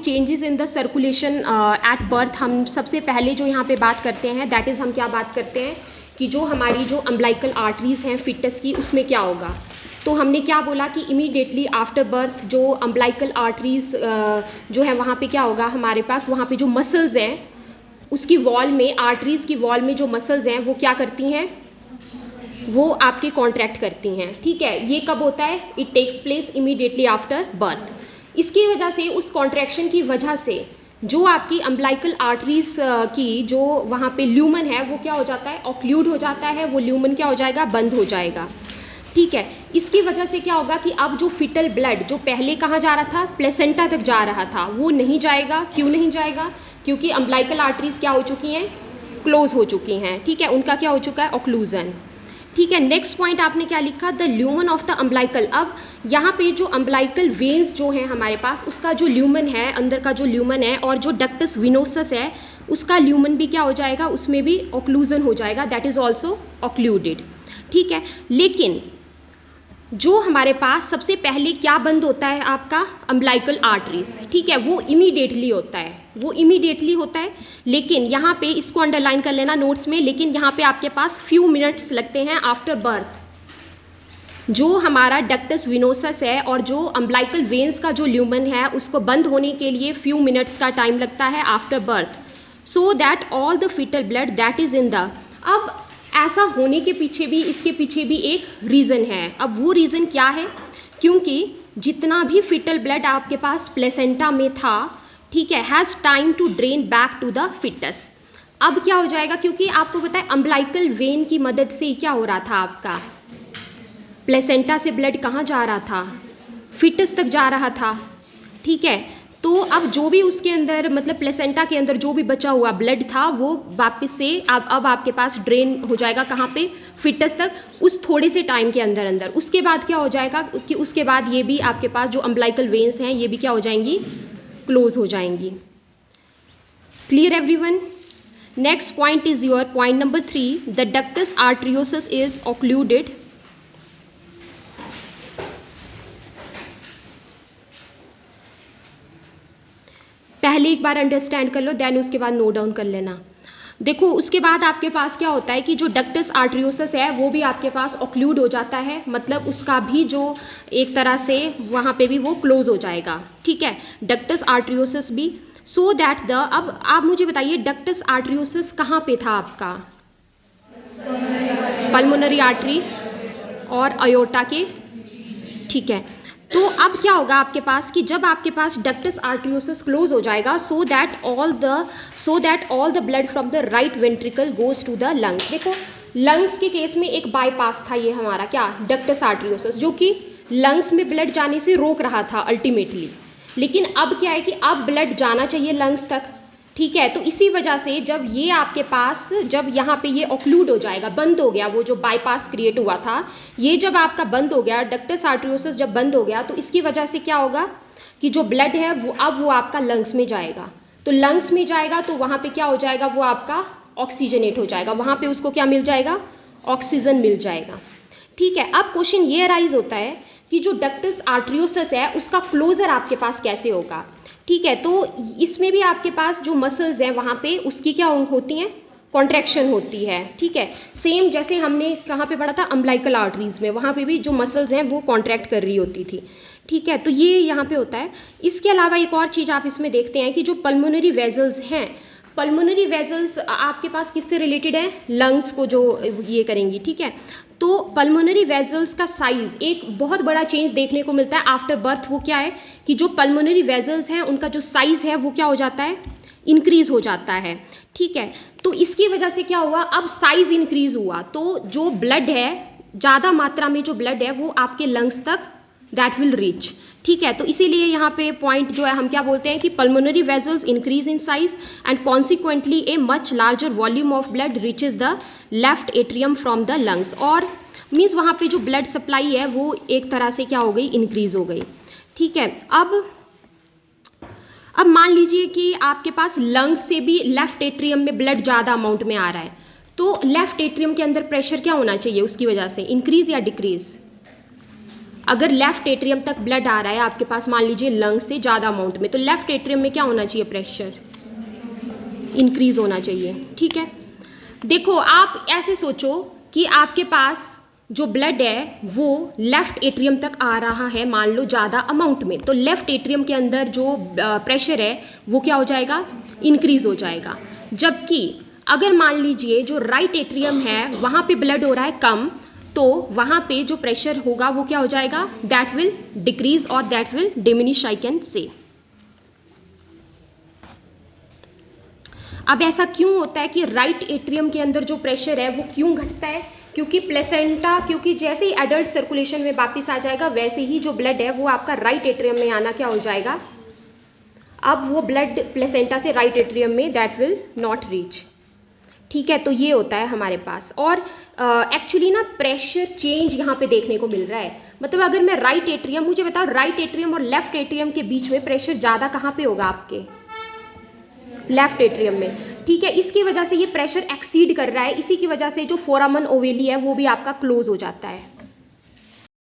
Changes in the circulation at birth, हम सबसे पहले जो यहाँ पे बात करते हैं दैट इज़ हम क्या बात करते हैं कि जो हमारी जो अम्बिलिकल आर्टरीज़ हैं फिटस की, उसमें क्या होगा। तो हमने क्या बोला कि इमीडिएटली आफ्टर बर्थ जो अम्बिलिकल आर्टरीज़ जो है वहाँ पे क्या होगा हमारे पास, वहाँ पे जो मसल्स हैं उसकी वॉल में, आर्टरीज़ की वॉल में जो मसल्स हैं वो क्या करती हैं, वो आपके कॉन्ट्रैक्ट करती हैं। ठीक है, ये कब होता है, it takes place immediately after birth. इसकी वजह से, उस कॉन्ट्रैक्शन की वजह से जो आपकी अम्बिलिकल आर्टरीज़ की जो वहाँ पे ल्यूमन है वो क्या हो जाता है, ऑक्लूड हो जाता है, वो ल्यूमन क्या हो जाएगा, बंद हो जाएगा। ठीक है, इसकी वजह से क्या होगा कि अब जो फिटल ब्लड जो पहले कहाँ जा रहा था, प्लेसेंटा तक जा रहा था, वो नहीं जाएगा। क्यों नहीं जाएगा, क्योंकि अम्बिलिकल आर्टरीज़ क्या हो चुकी हैं, क्लोज हो चुकी हैं। ठीक है, उनका क्या हो चुका है, ऑक्लूजन। ठीक है, नेक्स्ट पॉइंट आपने क्या लिखा, the lumen of the umbilical. अब यहाँ पे जो अम्बिलिकल वेन्स जो हैं हमारे पास, उसका जो ल्यूमन है, अंदर का जो ल्यूमन है, और जो डक्टस विनोसस है उसका ल्यूमन भी क्या हो जाएगा, उसमें भी ऑक्लूजन हो जाएगा, दैट इज़ ऑल्सो ऑक्लूडेड। ठीक है, लेकिन जो हमारे पास सबसे पहले क्या बंद होता है आपका, अम्बिलिकल आर्टरीज। ठीक है, वो इमीडिएटली होता है, वो इमीडिएटली होता है। लेकिन यहाँ पे इसको अंडरलाइन कर लेना नोट्स में, लेकिन यहाँ पे आपके पास फ्यू मिनट्स लगते हैं आफ्टर बर्थ। जो हमारा डक्टस विनोसस है और जो अम्बिलिकल वेन्स का जो ल्यूमन है उसको बंद होने के लिए फ्यू मिनट्स का टाइम लगता है after birth, so that all the foetal blood that is in the. अब ऐसा होने के पीछे भी, इसके पीछे भी एक रीज़न है। अब वो रीज़न क्या है, क्योंकि जितना भी फिटल ब्लड आपके पास प्लेसेंटा में था, ठीक है, has time to drain back to the foetus. अब क्या हो जाएगा, क्योंकि आपको पता है अम्बिलिकल वेन की मदद से क्या हो रहा था, आपका प्लेसेंटा से ब्लड कहाँ जा रहा था, फिटस तक जा रहा था। ठीक है, तो अब जो भी उसके अंदर, मतलब प्लेसेंटा के अंदर जो भी बचा हुआ ब्लड था वो वापस से अब आपके पास ड्रेन हो जाएगा कहाँ पे, फिटस तक, उस थोड़े से टाइम के अंदर अंदर। उसके बाद क्या हो जाएगा कि उसके बाद ये भी आपके पास जो अम्बिलिकल वेन्स हैं ये भी क्या हो जाएंगी, क्लोज हो जाएंगी। Clear everyone. Next point is your point number 3, the ductus arteriosus is occluded. पहले एक बार अंडरस्टैंड कर लो, देन उसके बाद नोट डाउन कर लेना। देखो, उसके बाद आपके पास क्या होता है कि जो डक्टस आर्टरियोसस है वो भी आपके पास ऑक्लूड हो जाता है, मतलब उसका भी जो एक तरह से वहाँ पे भी वो क्लोज हो जाएगा। ठीक है, डक्टस आर्टरियोसस भी, सो दैट द, अब आप मुझे बताइए डक्टस आर्टरियोसस कहाँ पे था आपका, पल्मोनरी आर्टरी और अयोर्टा के। ठीक है, तो अब क्या होगा आपके पास कि जब आपके पास डक्टस आर्टरियोसस क्लोज हो जाएगा, so that all the blood from the right ventricle goes to the lungs. देखो, लंग्स के केस में एक बाईपास था ये हमारा क्या, डक्टस आर्टरियोसस, जो कि लंग्स में ब्लड जाने से रोक रहा था अल्टीमेटली। लेकिन अब क्या है कि अब ब्लड जाना चाहिए लंग्स तक। ठीक है, तो इसी वजह से जब ये आपके पास, जब यहाँ पे ये ऑक्लूड हो जाएगा, बंद हो गया, वो जो बाईपास क्रिएट हुआ था ये जब आपका बंद हो गया, डक्टस आर्टरियोसस जब बंद हो गया, तो इसकी वजह से क्या होगा कि जो ब्लड है वो अब वो आपका लंग्स में जाएगा। तो लंग्स में जाएगा तो वहाँ पे क्या हो जाएगा, वो आपका ऑक्सीजनेट हो जाएगा, वहाँ पे उसको क्या मिल जाएगा, ऑक्सीजन मिल जाएगा। ठीक है, अब क्वेश्चन ये अराइज होता है कि जो डक्टस आर्टरियोसस है उसका क्लोजर आपके पास कैसे होगा। ठीक है, तो इसमें भी आपके पास जो मसल्स हैं वहाँ पे उसकी क्या होती हैं, कॉन्ट्रैक्शन होती है। ठीक है, सेम जैसे हमने कहाँ पे पढ़ा था, अम्बिलिकल आर्टरीज में, वहाँ पे भी जो मसल्स हैं वो कॉन्ट्रैक्ट कर रही होती थी। ठीक है, तो ये यहाँ पे होता है। इसके अलावा एक और चीज़ आप इसमें देखते हैं कि जो पल्मोनरी वेजल्स हैं, पल्मोनरी वेजल्स आपके पास किससे रिलेटेड है, लंग्स को जो ये करेंगी। ठीक है, तो पल्मोनरी वेजल्स का साइज़ एक बहुत बड़ा चेंज देखने को मिलता है आफ्टर बर्थ। वो क्या है कि जो पल्मोनरी वेजल्स हैं उनका जो साइज़ है वो क्या हो जाता है, इंक्रीज़ हो जाता है। ठीक है, तो इसकी वजह से क्या हुआ, अब साइज़ इंक्रीज़ हुआ तो जो ब्लड है, ज़्यादा मात्रा में जो ब्लड है वो आपके लंग्स तक दैट विल रीच। ठीक है, तो इसीलिए यहाँ पे पॉइंट जो है हम क्या बोलते हैं कि pulmonary vessels increase in size and consequently a much larger volume of blood reaches the left atrium from the lungs, और मीन्स वहाँ पे जो ब्लड सप्लाई है वो एक तरह से क्या हो गई, इंक्रीज हो गई। ठीक है, अब मान लीजिए कि आपके पास लंग्स से भी लेफ्ट एट्रियम में ब्लड ज़्यादा अमाउंट में आ रहा है, तो लेफ्ट एट्रियम के अंदर प्रेशर क्या होना चाहिए उसकी वजह से, इंक्रीज या डिक्रीज, अगर लेफ्ट एट्रियम तक ब्लड आ रहा है आपके पास, मान लीजिए लंग्स से ज़्यादा अमाउंट में, तो लेफ्ट एट्रियम में क्या होना चाहिए, प्रेशर इंक्रीज होना चाहिए। ठीक है, देखो आप ऐसे सोचो कि आपके पास जो ब्लड है वो लेफ्ट एट्रियम तक आ रहा है, मान लो ज़्यादा अमाउंट में, तो लेफ्ट एट्रियम के अंदर जो प्रेशर है वो क्या हो जाएगा, इंक्रीज हो जाएगा। जबकि अगर मान लीजिए जो राइट एट्रियम है वहाँ पे ब्लड हो रहा है कम, तो वहाँ पे जो प्रेशर होगा वो क्या हो जाएगा, दैट विल डिक्रीज और that will diminish, I can say. अब ऐसा क्यों होता है कि राइट एट्रियम के अंदर जो प्रेशर है वो क्यों घटता है, क्योंकि प्लेसेंटा, क्योंकि जैसे ही एडल्ट सर्कुलेशन में वापस आ जाएगा वैसे ही जो ब्लड है वो आपका राइट एट्रियम में आना क्या हो जाएगा, अब वो ब्लड प्लेसेंटा से राइट एट्रियम में दैट विल नॉट रीच। ठीक है, तो ये होता है हमारे पास। और एक्चुअली ना प्रेशर चेंज यहाँ पे देखने को मिल रहा है, मतलब अगर मैं राइट एट्रियम, मुझे बताओ राइट एट्रियम और लेफ्ट एट्रियम के बीच में प्रेशर ज़्यादा कहाँ पे होगा, आपके लेफ्ट एट्रियम में। ठीक है, इसकी वजह से ये प्रेशर एक्सीड कर रहा है, इसी की वजह से जो फोरामन ओवेली है वो भी आपका क्लोज हो जाता है।